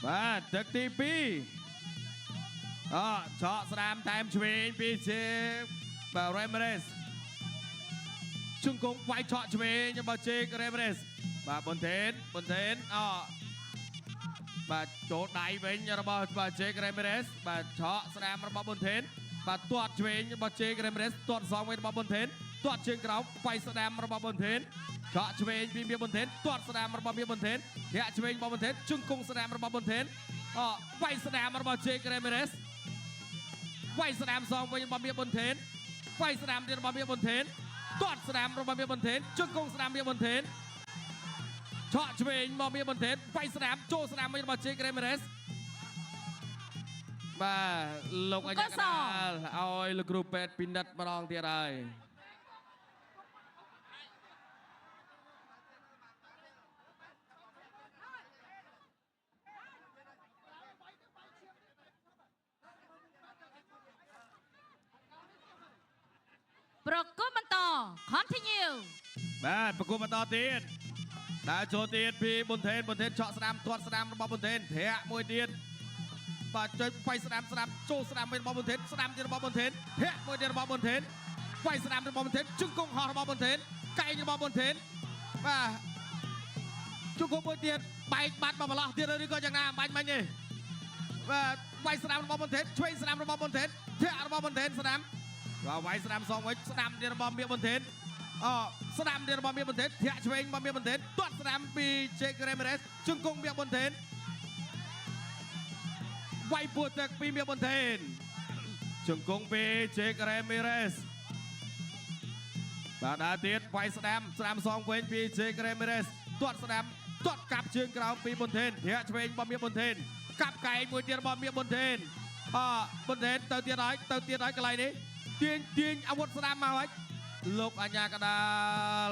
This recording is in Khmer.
បាទទឹកទី2ឆក់ស្ដាមតាមឆ្វេងពីជាបាទរ៉េមរេសជង្គង់វាយឆក់ឆ្វេងរបស់ជេករ៉េមរេសបាទប៊ុនថេនបាទចូលដៃវិញរបស់បាទជេករ៉េមរេសបាទឆក់ស្ដាមរបស់ប៊ុនថេនបាទទាត់ឆ្វេងរបស់ជេករ៉េមរេសទាត់សងវិញរបស់ប៊ុនថេនទាត់ជើងក្រោមវាយស្ដាមរបស់ប៊ុនថេនឆក់ឆ្វេងពីមៀប៊ុនថេនទាត់ស្ដាមរបស់មៀប៊ុនថេនធាក់ឆ្វេងរបស់ប៊ុនថេនជង្គង់ស្ដាមរបស់ប៊ុនថេនវាយស្ដាមរបស់ជេករ៉េមរេសវាយស្ដាមសងវិញរបស់មៀប៊ុនថេនវាយស្ដាមទៀតរបស់មៀប៊ុនថេនទាត់ស្ដាមរបស់មៀប៊ុនថេនជង្គង់ស្ដាមមៀប៊ុនថេនឆក់ឆ្វេងរបស់មៀប៊ុនថេនវាយស្ដាមចូលស្ដាមវិញរបស់ជេករ៉េមរេសបាទលោកអញ្ញាកដាលឲ្យលោកគ្រូពេទ្យពិនិត្យម្ដងទៀតហើយប្រគំបន្ត continue បាទប្រគំបន្តទៀតដើរចូលទៀតពីប៊ុនថេនឆក់ស្ដាមទាត់ស្ដាមរបស់ប៊ុនថេនធាក់មួយទៀតបាទចុចវាយស្ដាមចូលស្ដាមវិញរបស់ប៊ុនថេនស្ដាមទៀតរបស់ប៊ុនថេនធាក់មួយទៀតរបស់ប៊ុនថេនវាយស្ដាមរបស់ប៊ុនថេនជង្គង់ហោះរបស់ប៊ុនថេនកែងរបស់ប៊ុនថេនបាទជង្គង់មួយទៀតបែកបាត់មកម្លោះទៀតឬក៏យ៉ាងណាបាញ់មិញទេបាទវាយស្ដាមរបស់ប៊ុនថេនឆ្វេងស្ដាមរបស់ប៊ុនថេនធាក់របស់ប៊ុនថេនស្ដាមបាទវាយស្ដាមសងវិញស្ដាមទៀតរបស់មៀប៊ុនថេនស្ដាមទៀតរបស់មៀប៊ុនថេនធាក់ឆ្វេងរបស់មៀប៊ុនថេនទាត់ស្ដាមពីជេករ៉េមរេសជង្គង់មៀប៊ុនថេនវាយពួរទឹកពីមៀប៊ុនថេនជង្គង់ពីជេករ៉េមរេសបាទដើរទៀតវាយស្ដាមសងវិញពីជេករ៉េមរេសទាត់ស្ដាមទាត់កាប់ជើងក្រោមពីប៊ុនថេនធាក់ឆ្វេងរបស់មៀប៊ុនថេនកាប់កែងមួយទៀតរបស់មៀប៊ុនថេនប៊ុនថេនទៅទៀតហើយកន្លែងនេះទាញអាវុធស្ដាមមកហើយលោកអញ្ញាកដាល